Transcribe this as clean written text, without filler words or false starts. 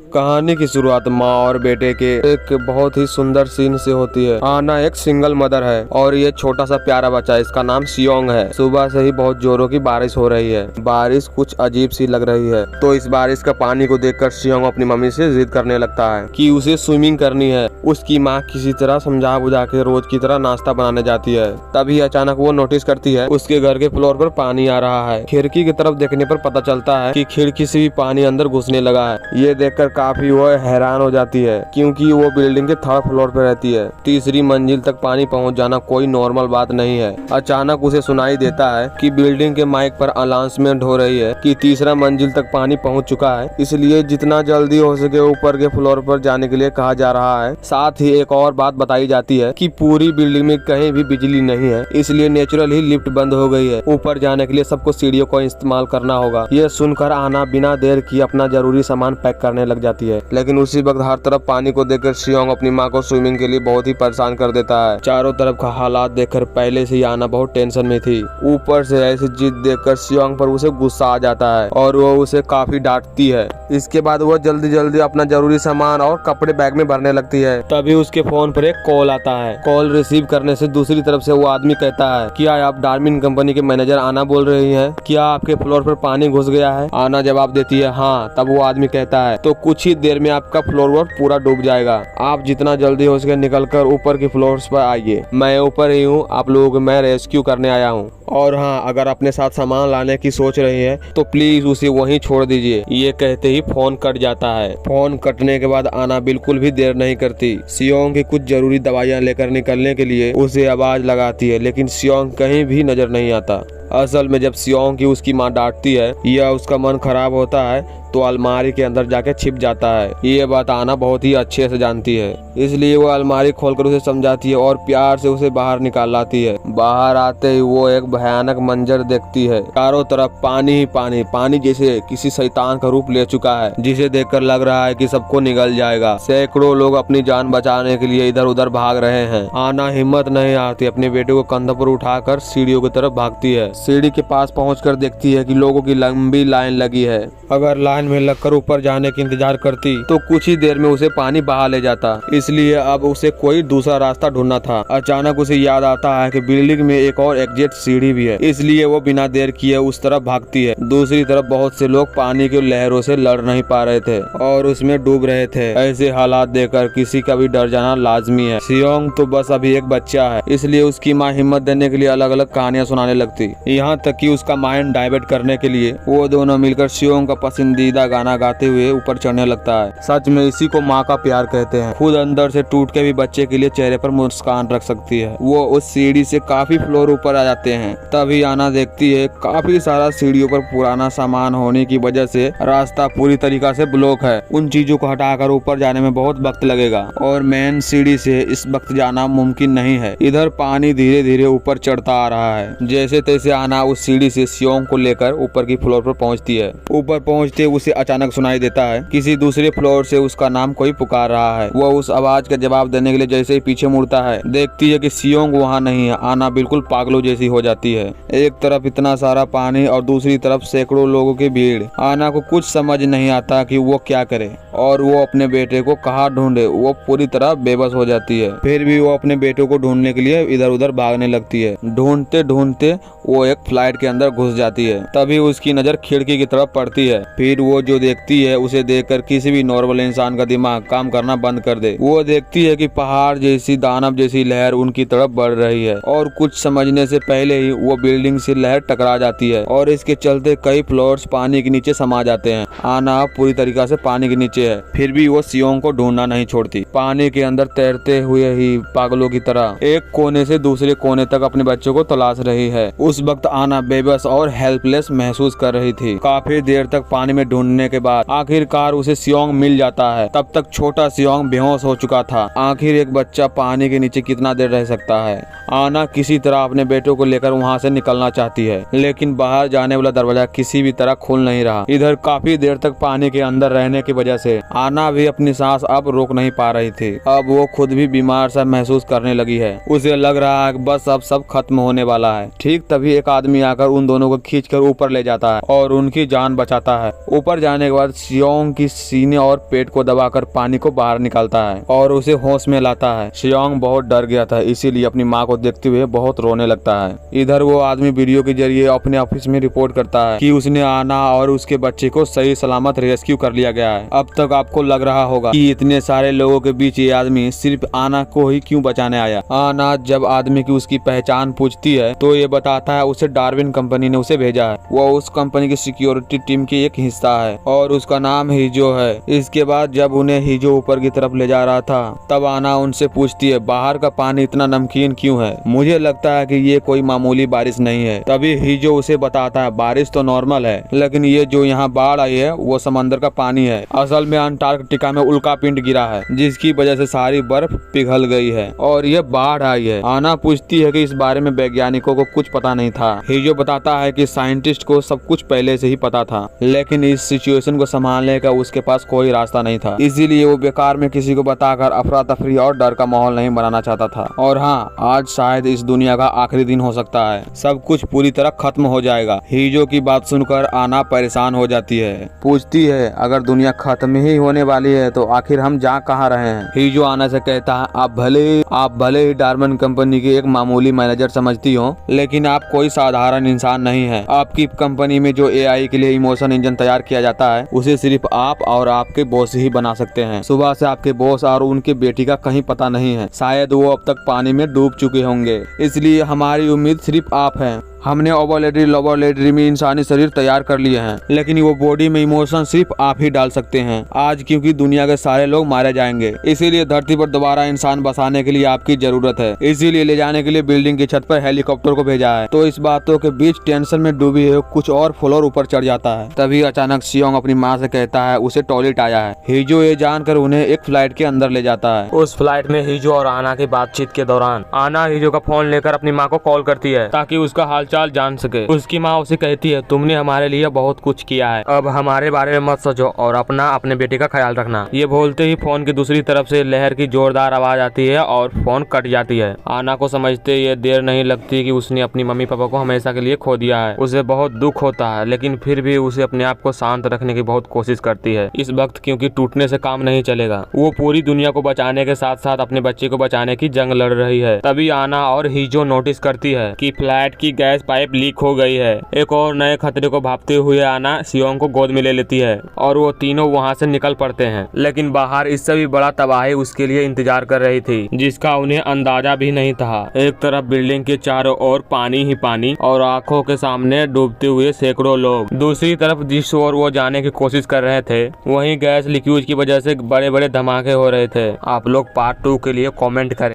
कहानी की शुरुआत माँ और बेटे के एक बहुत ही सुंदर सीन से होती है। आना एक सिंगल मदर है और ये छोटा सा प्यारा बच्चा है, इसका नाम सियोंग है। सुबह से ही बहुत जोरों की बारिश हो रही है। बारिश कुछ अजीब सी लग रही है, तो इस बारिश का पानी को देखकर सियोंग अपनी मम्मी से जिद करने लगता है कि उसे स्विमिंग करनी है। उसकी माँ किसी तरह समझा बुझा के रोज की तरह नाश्ता बनाने जाती है। तभी अचानक वो नोटिस करती है उसके घर के फ्लोर पर पानी आ रहा है। खिड़की की तरफ देखने पर पता चलता है कि खिड़की से भी पानी अंदर घुसने लगा है। ये देखकर काफी वो हैरान हो जाती है, क्योंकि वो बिल्डिंग के 3rd फ्लोर पर रहती है। तीसरी मंजिल तक पानी पहुंच जाना कोई नॉर्मल बात नहीं है। अचानक उसे सुनाई देता है कि बिल्डिंग के माइक पर अनाउंसमेंट हो रही है कि 3रा मंजिल तक पानी पहुंच चुका है, इसलिए जितना जल्दी हो सके ऊपर के फ्लोर पर जाने के लिए कहा जा रहा है। साथ ही एक और बात बताई जाती है कि पूरी बिल्डिंग में कहीं भी बिजली नहीं है, इसलिए नेचुरल ही लिफ्ट बंद हो गई है। ऊपर जाने के लिए सबको सीढ़ियों का इस्तेमाल करना होगा। ये सुनकर आना बिना देर किए अपना जरूरी सामान पैक करने लग जाती है। लेकिन उसी वक्त हर तरफ पानी को देखकर सियोंग अपनी माँ को स्विमिंग के लिए बहुत ही परेशान कर देता है। चारों तरफ का हालात देखकर पहले से ही आना बहुत टेंशन में थी। ऊपर से ऐसी जिद देखकर सियोंग पर उसे गुस्सा आ जाता है और वो उसे काफी डांटती है। इसके बाद वो जल्दी जल्दी अपना जरूरी सामान और कपड़े बैग में भरने लगती है। तभी उसके फोन पर एक कॉल आता है। कॉल रिसीव करने से दूसरी तरफ से वो आदमी कहता है, क्या आप डार्मिन कंपनी के मैनेजर आना बोल रही हैं? क्या आपके फ्लोर पर पानी घुस गया है? आना जवाब देती है, हाँ। तब वो आदमी कहता है, तो कुछ ही देर में आपका फ्लोर पूरा डूब जाएगा। आप जितना जल्दी हो सके निकलकर ऊपर की फ्लोर्स पर आइए। मैं ऊपर ही हूँ, आप लोगों को मैं रेस्क्यू करने आया हूँ। और हाँ, अगर अपने साथ सामान लाने की सोच रही है तो प्लीज उसे वहीं छोड़ दीजिए। ये कहते ही फोन कट जाता है। फोन कटने के बाद आना बिल्कुल भी देर नहीं करती। सियोंग की कुछ जरूरी दवाइयाँ लेकर निकलने के लिए उसे आवाज लगाती है, लेकिन सियोंग कहीं भी नजर नहीं आता। असल में जब सियोंग की उसकी माँ डांटती है या उसका मन खराब होता है तो अलमारी के अंदर जाके छिप जाता है। ये बात आना बहुत ही अच्छे से जानती है, इसलिए वो अलमारी खोलकर उसे समझाती है और प्यार से उसे बाहर निकाल लाती है। बाहर आते ही वो एक भयानक मंजर देखती है। चारों तरफ पानी ही पानी, पानी जैसे किसी शैतान का रूप ले चुका है, जिसे देखकर लग रहा है कि सबको निगल जाएगा। सैकड़ों लोग अपनी जान बचाने के लिए इधर उधर भाग रहे हैं। आना हिम्मत नहीं आती, अपने बेटे को कंधों पर उठाकर सीढ़ियों की तरफ भागती है। सीढ़ी के पास पहुंचकर देखती है कि लोगों की लंबी लाइन लगी है। अगर लाइन में लगकर ऊपर जाने की इंतजार करती तो कुछ ही देर में उसे पानी बहा ले जाता, इसलिए अब उसे कोई दूसरा रास्ता ढूंढना था। अचानक उसे याद आता है कि बिल्डिंग में एक और एग्जिट सीढ़ी भी है, इसलिए वो बिना देर किए उस तरफ भागती है। दूसरी तरफ बहुत से लोग पानी की लहरों से लड़ नहीं पा रहे थे और उसमें डूब रहे थे। ऐसे हालात देखकर किसी का भी डर जाना लाजमी है। सियोंग तो बस अभी एक बच्चा है, इसलिए उसकी माँ हिम्मत देने के लिए अलग अलग कहानियां सुनाने लगती। यहाँ तक कि उसका माइंड डाइवर्ट करने के लिए वो दोनों मिलकर सियोंग का पसंदीदा गाना गाते हुए ऊपर चढ़ने लगता है। सच में इसी को माँ का प्यार कहते हैं। खुद अंदर से टूट के भी बच्चे के लिए चेहरे पर मुस्कान रख सकती है। वो उस सीढ़ी से काफी फ्लोर ऊपर आ जाते हैं। तभी आना देखती है काफी सारा सीढ़ियों पर पुराना सामान होने की वजह से रास्ता पूरी तरीका से ब्लॉक है। उन चीजों को हटाकर ऊपर जाने में बहुत वक्त लगेगा और मेन सीढ़ी से इस वक्त जाना मुमकिन नहीं है। इधर पानी धीरे धीरे ऊपर चढ़ता आ रहा है। जैसे तैसे आना उस सीढ़ी से सियोंग को लेकर ऊपर की फ्लोर पर पहुंचती है। ऊपर पहुंचते उसे अचानक सुनाई देता है किसी दूसरे फ्लोर से उसका नाम कोई पुकार रहा है। वो उस आवाज का जवाब देने के लिए जैसे ही पीछे मुड़ता है, देखती है कि सियोंग वहाँ नहीं है। आना बिल्कुल पागलों जैसी हो जाती है। एक तरफ इतना सारा पानी और दूसरी तरफ सैकड़ों लोगों की भीड़। आना को कुछ समझ नहीं आता कि वो क्या करे और वो अपने बेटे को कहाँ ढूंढे। वो पूरी तरह बेबस हो जाती है। फिर भी वो अपने बेटे को ढूंढने के लिए इधर उधर भागने लगती है। ढूंढते ढूंढते वो एक फ्लाइट के अंदर घुस जाती है। तभी उसकी नजर खिड़की की तरफ पड़ती है। फिर वो जो देखती है उसे देखकर किसी भी नॉर्मल इंसान का दिमाग काम करना बंद कर दे। वो देखती है कि पहाड़ जैसी दानव जैसी लहर उनकी तरफ बढ़ रही है और कुछ समझने से पहले ही वो बिल्डिंग से लहर टकरा जाती है और इसके चलते कई फ्लोर्स पानी के नीचे समा जाते हैं। आना पूरी तरीका से पानी के नीचे है, फिर भी वो सियोंग को ढूंढना नहीं छोड़ती। पानी के अंदर तैरते हुए ही पागलों की तरह एक कोने से दूसरे कोने तक अपने बच्चों को तलाश रही है। उस वक्त आना बेबस और हेल्पलेस महसूस कर रही थी। काफी देर तक पानी में ढूंढने के बाद आखिरकार उसे सियोंग मिल जाता है। तब तक छोटा सियोंग बेहोश हो चुका था। आखिर एक बच्चा पानी के नीचे कितना देर रह सकता है। आना किसी तरह अपने बेटों को लेकर वहाँ से निकलना चाहती है, लेकिन बाहर जाने वाला दरवाजा किसी भी तरह खुल नहीं रहा। इधर काफी देर तक पानी के अंदर रहने की वजह से आना भी अपनी सांस अब रोक नहीं पा रही थी। अब वो खुद भी बीमार सा महसूस करने लगी है। उसे लग रहा है बस अब सब खत्म होने वाला है। ठीक तभी एक आदमी आकर उन दोनों को खींचकर ऊपर ले जाता है और उनकी जान बचाता है। ऊपर ऊपर जाने के बाद सियोंग की सीने और पेट को दबाकर पानी को बाहर निकालता है और उसे होश में लाता है। सियोंग बहुत डर गया था, इसीलिए अपनी माँ को देखते हुए बहुत रोने लगता है। इधर वो आदमी वीडियो के जरिए अपने ऑफिस में रिपोर्ट करता है कि उसने आना और उसके बच्चे को सही सलामत रेस्क्यू कर लिया गया है। अब तक आपको लग रहा होगा कि इतने सारे लोगों के बीच ये आदमी सिर्फ आना को ही क्यों बचाने आया। आना जब आदमी की उसकी पहचान पूछती है तो ये बताता है उसे डार्विन कंपनी ने उसे भेजा है। वो उस कंपनी की सिक्योरिटी टीम की एक हिस्सा है और उसका नाम हिजो है। इसके बाद जब उन्हें हिजो ऊपर की तरफ ले जा रहा था तब आना उनसे पूछती है बाहर का पानी इतना नमकीन क्यों है। मुझे लगता है कि ये कोई मामूली बारिश नहीं है। तभी हिजो उसे बताता है बारिश तो नॉर्मल है, लेकिन ये जो यहाँ बाढ़ आई है वो समंदर का पानी है। असल में अंटार्कटिका में उल्का पिंड गिरा है जिसकी वजह से सारी बर्फ पिघल गई है और ये बाढ़ आई है। आना पूछती है कि इस बारे में वैज्ञानिकों को कुछ पता नहीं था। हिजो बताता है कि साइंटिस्ट को सब कुछ पहले से ही पता था, लेकिन इस सिचुएशन को संभालने का उसके पास कोई रास्ता नहीं था। इसीलिए वो बेकार में किसी को बताकर अफरा तफरी और डर का माहौल नहीं बनाना चाहता था। और हाँ, आज शायद इस दुनिया का आखिरी दिन हो सकता है, सब कुछ पूरी तरह खत्म हो जाएगा। हिजो की बात सुनकर आना परेशान हो जाती है, पूछती है अगर दुनिया खत्म ही होने वाली है तो आखिर हम जा कहाँ रहे हैं। हिजो आना से कहता है आप भले ही डार्विन कंपनी के एक मामूली मैनेजर समझती हो, लेकिन आप कोई साधारण इंसान नहीं है। आपकी कंपनी में जो एआई के लिए इमोशन इंजन तैयार किया जाता है उसे सिर्फ आप और आपके बॉस ही बना सकते हैं। सुबह से आपके बॉस और उनके बेटी का कहीं पता नहीं है, शायद वो अब तक पानी में डूब चुके होंगे, इसलिए हमारी उम्मीद सिर्फ आप हैं। हमने ओवरलेटरी लैबोरेटरी में इंसानी शरीर तैयार कर लिए हैं, लेकिन वो बॉडी में इमोशन सिर्फ आप ही डाल सकते हैं आज, क्योंकि दुनिया के सारे लोग मारे जाएंगे। इसीलिए धरती पर दोबारा इंसान बसाने के लिए आपकी जरूरत है। इसीलिए ले जाने के लिए बिल्डिंग की छत पर हेलीकॉप्टर को भेजा है। तो इस बातों के बीच टेंशन में डूबी है कुछ और फ्लोर ऊपर चढ़ जाता है। तभी अचानक सियोंग अपनी माँ से कहता है उसे टॉयलेट आया है। हिजो ये जानकर उन्हें एक फ्लाइट के अंदर ले जाता है। उस फ्लाइट में हिजो और आना की बातचीत के दौरान आना हिजो का फोन लेकर अपनी माँ को कॉल करती है ताकि उसका हालचाल जान सके। उसकी माँ उसे कहती है तुमने हमारे लिए बहुत कुछ किया है, अब हमारे बारे में मत सोचो और अपने बेटे का ख्याल रखना। ये बोलते ही फोन की दूसरी तरफ से लहर की जोरदार आवाज आती है और फोन कट जाती है। आना को समझते ये देर नहीं लगती कि उसने अपनी मम्मी पापा को हमेशा के लिए खो दिया है। उसे बहुत दुख होता है, लेकिन फिर भी उसे अपने आप को शांत रखने की बहुत कोशिश करती है इस वक्त, क्योंकि टूटने से काम नहीं चलेगा। वो पूरी दुनिया को बचाने के साथ साथ अपने बच्चे को बचाने की जंग लड़ रही है। तभी आना और हिजो नोटिस करती है कि फ्लैट की गैस पाइप लीक हो गई है। एक और नए खतरे को भापते हुए आना सियोंग को गोद में ले लेती है और वो तीनों वहाँ से निकल पड़ते हैं। लेकिन बाहर इससे भी बड़ा तबाही उसके लिए इंतजार कर रही थी, जिसका उन्हें अंदाजा भी नहीं था। एक तरफ बिल्डिंग के चारों ओर पानी ही पानी और आंखों के सामने डूबते हुए सैकड़ों लोग। दूसरी तरफ जिस ओर वो जाने की कोशिश कर रहे थे वहीं गैस लीकेज की वजह से बड़े बड़े धमाके हो रहे थे। आप लोग पार्ट 2 के लिए कमेंट करें।